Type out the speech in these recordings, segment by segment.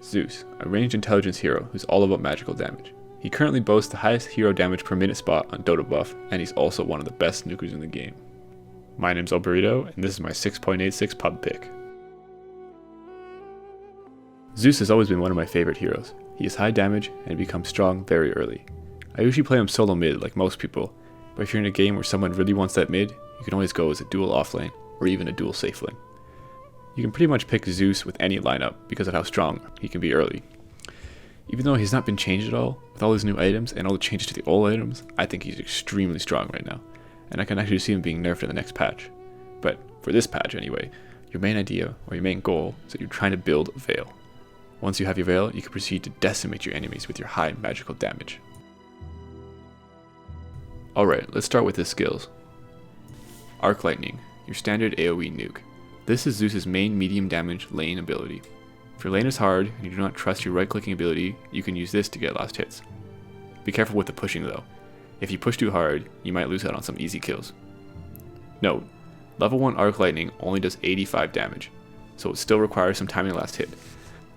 Zeus, a ranged intelligence hero who's all about magical damage. He currently boasts the highest hero damage per minute spot on Dota buff, and he's also one of the best nukers in the game. My name's Alberito, and this is my 6.86 pub pick. Zeus has always been one of my favorite heroes. He is high damage, and he becomes strong very early. I usually play him solo mid like most people, but if you're in a game where someone really wants that mid, you can always go as a dual offlane, or even a dual safe lane. You can pretty much pick Zeus with any lineup because of how strong he can be early. Even though he's not been changed at all, with all his new items and all the changes to the old items, I think he's extremely strong right now, and I can actually see him being nerfed in the next patch. But for this patch anyway, your main idea, or your main goal, is that you're trying to build a Veil. Once you have your Veil, you can proceed to decimate your enemies with your high magical damage. Alright, let's start with his skills. Arc Lightning, your standard AoE nuke. This is Zeus' main medium damage lane ability. If your lane is hard and you do not trust your right clicking ability, you can use this to get last hits. Be careful with the pushing though. If you push too hard, you might lose out on some easy kills. Note, level 1 Arc Lightning only does 85 damage, so it still requires some timing last hit.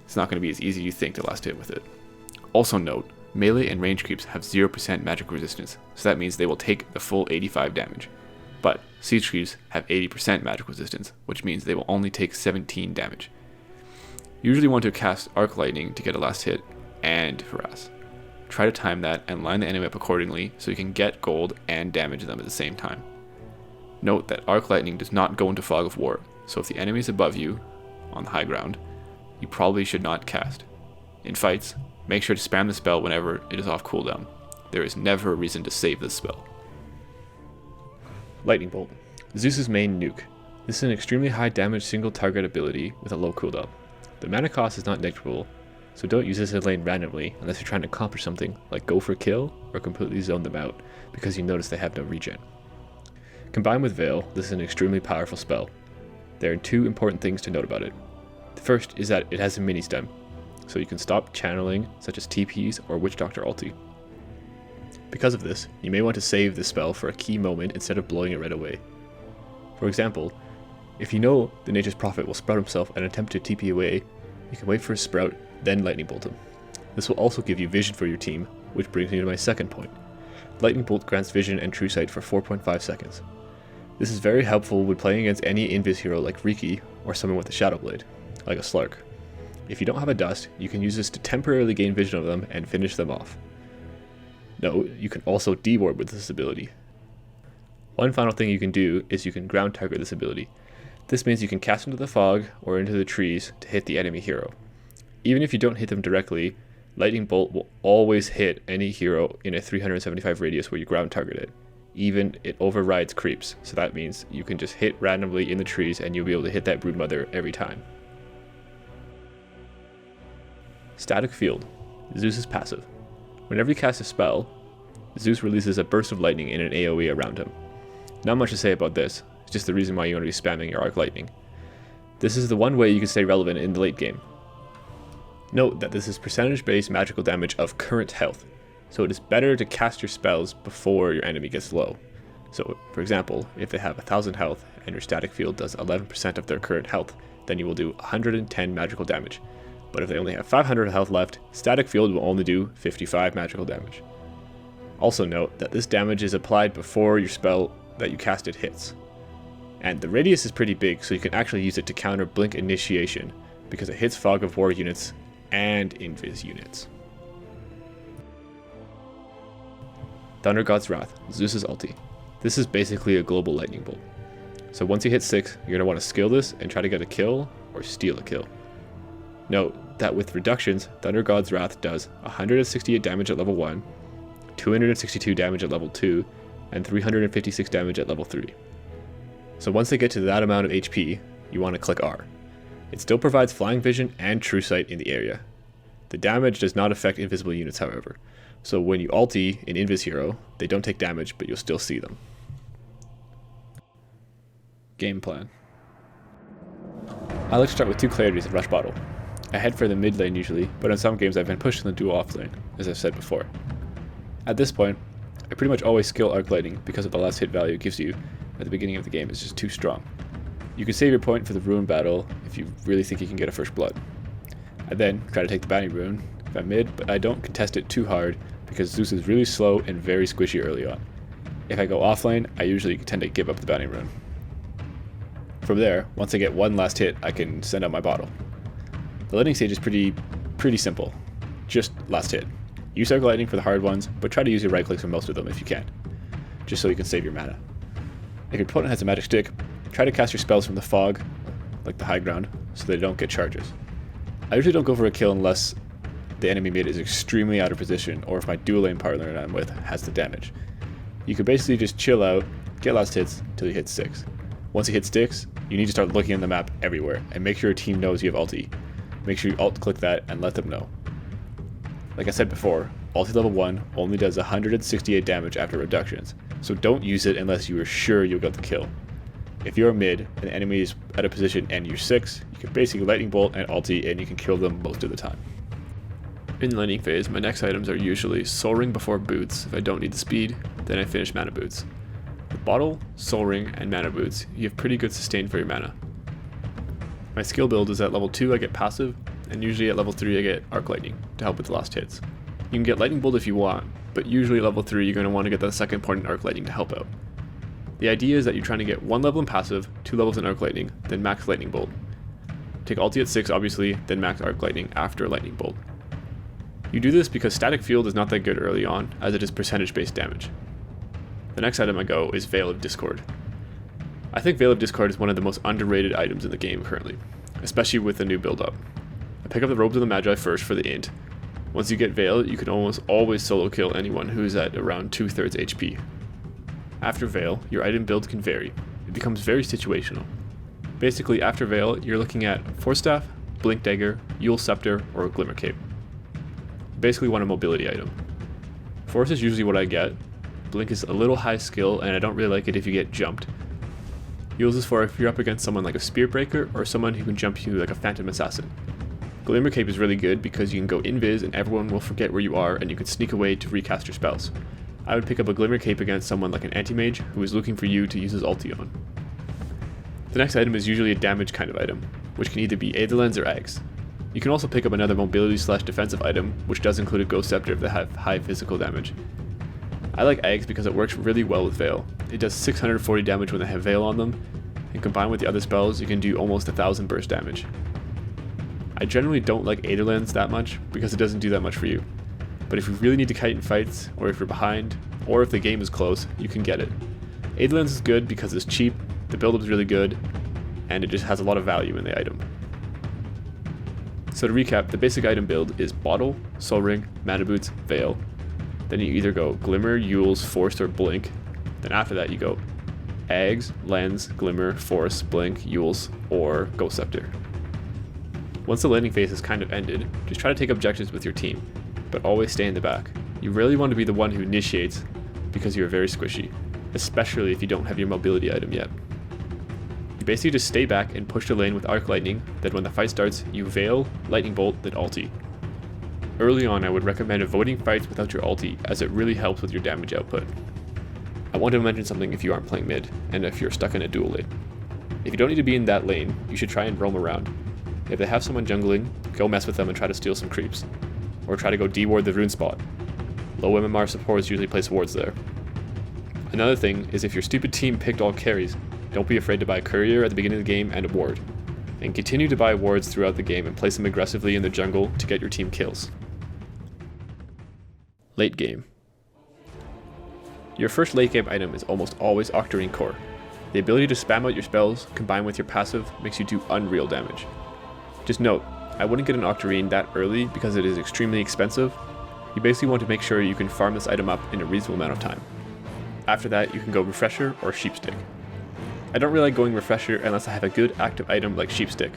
It's not going to be as easy as you think to last hit with it. Also note, melee and range creeps have 0% magic resistance, so that means they will take the full 85 damage. But siege creeps have 80% magic resistance, which means they will only take 17 damage. You usually want to cast Arc Lightning to get a last hit and harass. Try to time that and line the enemy up accordingly so you can get gold and damage them at the same time. Note that Arc Lightning does not go into Fog of War, so if the enemy is above you, on the high ground, you probably should not cast. In fights, make sure to spam the spell whenever it is off cooldown. There is never a reason to save this spell. Lightning Bolt, Zeus' main nuke. This is an extremely high damage single target ability with a low cooldown. The mana cost is not negligible, so don't use this in lane randomly unless you're trying to accomplish something like go for kill or completely zone them out because you notice they have no regen. Combined with Veil, this is an extremely powerful spell. There are two important things to note about it. The first is that it has a mini stem, so you can stop channeling such as TPs or Witch Doctor ulti. Because of this, you may want to save this spell for a key moment instead of blowing it right away. For example, if you know the Nature's Prophet will sprout himself and attempt to TP away, you can wait for his sprout, then Lightning Bolt him. This will also give you vision for your team, which brings me to my second point. Lightning Bolt grants vision and true sight for 4.5 seconds. This is very helpful when playing against any invis hero like Riki or someone with a Shadow Blade, like a Slark. If you don't have a dust, you can use this to temporarily gain vision of them and finish them off. Note, you can also deward with this ability. One final thing you can do is you can ground target this ability. This means you can cast into the fog or into the trees to hit the enemy hero. Even if you don't hit them directly, Lightning Bolt will always hit any hero in a 375 radius where you ground target it. Even it overrides creeps, so that means you can just hit randomly in the trees and you'll be able to hit that Broodmother every time. Static Field, Zeus' passive. Whenever you cast a spell, Zeus releases a burst of lightning in an AoE around him. Not much to say about this, it's just the reason why you want to be spamming your Arc Lightning. This is the one way you can stay relevant in the late game. Note that this is percentage-based magical damage of current health, so it is better to cast your spells before your enemy gets low. So, for example, if they have 1000 health and your static field does 11% of their current health, then you will do 110 magical damage. But if they only have 500 health left, static field will only do 55 magical damage. Also note that this damage is applied before your spell that you casted hits. And the radius is pretty big, so you can actually use it to counter Blink Initiation, because it hits Fog of War units and Invis units. Thunder God's Wrath, Zeus' ulti. This is basically a global lightning bolt. So once you hit 6, you're going to want to skill this and try to get a kill or steal a kill. Note that with reductions, Thunder God's Wrath does 168 damage at level 1, 262 damage at level 2, and 356 damage at level 3. So once they get to that amount of HP, you want to click R. It still provides flying vision and true sight in the area. The damage does not affect invisible units, however, so when you ulti an invis hero, they don't take damage, but you'll still see them. Game plan. I like to start with 2 clarities at rush bottle. I head for the mid lane usually, but in some games I've been pushed in the dual off lane, as I've said before. At this point, I pretty much always skill Arc Lightning because of the last hit value it gives you at the beginning of the game is just too strong. You can save your point for the Ruin battle if you really think you can get a first blood. I then try to take the bounty rune if I'm mid, but I don't contest it too hard because Zeus is really slow and very squishy early on. If I go offlane, I usually tend to give up the bounty rune. From there, once I get one last hit, I can send out my bottle. The lightning stage is pretty simple. Just last hit. Use Arc Lightning for the hard ones, but try to use your right clicks for most of them if you can, just so you can save your mana. If your opponent has a magic stick, try to cast your spells from the fog, like the high ground, so they don't get charges. I usually don't go for a kill unless the enemy mid is extremely out of position, or if my dual lane partner that I'm with has the damage. You can basically just chill out, get last hits until you hit 6. Once you hit sticks, you need to start looking on the map everywhere, and make sure your team knows you have ulti. Make sure you alt-click that and let them know. Like I said before, ulti level 1 only does 168 damage after reductions, so don't use it unless you are sure you'll get the kill. If you're mid and the enemy is at a position and you're 6, you can basically lightning bolt and ulti and you can kill them most of the time. In the laning phase, my next items are usually Soul Ring before Boots if I don't need the speed, then I finish Mana Boots. With Bottle, Soul Ring, and Mana Boots, you have pretty good sustain for your mana. My skill build is at level 2 I get passive, and usually at level 3 I get Arc Lightning to help with the last hits. You can get Lightning Bolt if you want, but usually at level 3 you're going to want to get the second point in Arc Lightning to help out. The idea is that you're trying to get 1 level in passive, 2 levels in Arc Lightning, then max Lightning Bolt. Take ulti at 6 obviously, then max Arc Lightning after Lightning Bolt. You do this because Static Field is not that good early on, as it is percentage based damage. The next item I go is Veil of Discord. I think Veil of Discord is one of the most underrated items in the game currently, especially with the new build up. I pick up the Robes of the Magi first for the int. Once you get Veil, you can almost always solo kill anyone who is at around 2/3 HP. After Veil, your item build can vary. It becomes very situational. Basically, after Veil, you're looking at Force Staff, Blink Dagger, Yule Scepter, or Glimmer Cape. Basically want a mobility item. Force is usually what I get. Blink is a little high skill and I don't really like it if you get jumped. Yule's is for if you're up against someone like a Spear Breaker or someone who can jump you like a Phantom Assassin. Glimmer Cape is really good because you can go invis and everyone will forget where you are and you can sneak away to recast your spells. I would pick up a Glimmer Cape against someone like an Anti-Mage who is looking for you to use his ulti on. The next item is usually a damage kind of item, which can either be Aetherlens or Eggs. You can also pick up another mobility/defensive item, which does include a Ghost Scepter if they have high physical damage. I like Eggs because it works really well with Veil. It does 640 damage when they have Veil on them, and combined with the other spells, you can do almost 1000 burst damage. I generally don't like Aetherlens that much because it doesn't do that much for you, but if you really need to kite in fights, or if you're behind, or if the game is close, you can get it. Aetherlens is good because it's cheap, the build-up is really good, and it just has a lot of value in the item. So to recap, the basic item build is Bottle, Soul Ring, Mana Boots, Veil. Then you either go Glimmer, Yule's, Force, or Blink. Then after that you go Eggs, Lens, Glimmer, Force, Blink, Yule's, or Ghost Scepter. Once the landing phase has kind of ended, just try to take objectives with your team, but always stay in the back. You really want to be the one who initiates because you're very squishy, especially if you don't have your mobility item yet. You basically just stay back and push the lane with Arc Lightning, then when the fight starts, you Veil, Lightning Bolt, then ulti. Early on, I would recommend avoiding fights without your ulti, as it really helps with your damage output. I want to mention something if you aren't playing mid, and if you're stuck in a dual lane. If you don't need to be in that lane, you should try and roam around. If they have someone jungling, go mess with them and try to steal some creeps. Or try to go D-ward the rune spot. Low MMR supports usually place wards there. Another thing is if your stupid team picked all carries, don't be afraid to buy a courier at the beginning of the game and a ward. And continue to buy wards throughout the game and place them aggressively in the jungle to get your team kills. Late game. Your first late game item is almost always Octarine Core. The ability to spam out your spells combined with your passive makes you do unreal damage. Just note, I wouldn't get an Octarine that early because it is extremely expensive. You basically want to make sure you can farm this item up in a reasonable amount of time. After that, you can go Refresher or Sheepstick. I don't really like going Refresher unless I have a good active item like Sheepstick.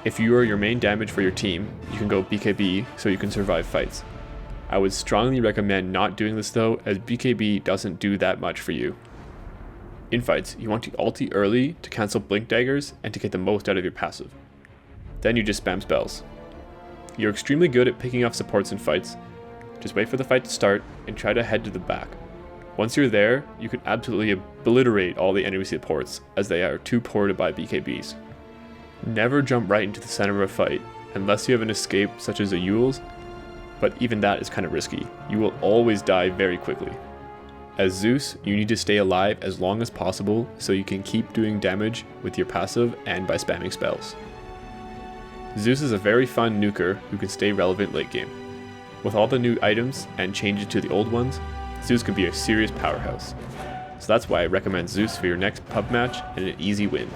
If you are your main damage for your team, you can go BKB so you can survive fights. I would strongly recommend not doing this though, as BKB doesn't do that much for you. In fights, you want to ulti early to cancel Blink Daggers and to get the most out of your passive. Then you just spam spells. You're extremely good at picking off supports in fights. Just wait for the fight to start and try to head to the back. Once you're there, you can absolutely obliterate all the enemy supports as they are too poor to buy BKBs. Never jump right into the center of a fight, unless you have an escape such as a Yule's, but even that is kind of risky. You will always die very quickly. As Zeus, you need to stay alive as long as possible so you can keep doing damage with your passive and by spamming spells. Zeus is a very fun nuker who can stay relevant late game. With all the new items and changes to the old ones, Zeus can be a serious powerhouse. So that's why I recommend Zeus for your next pub match and an easy win.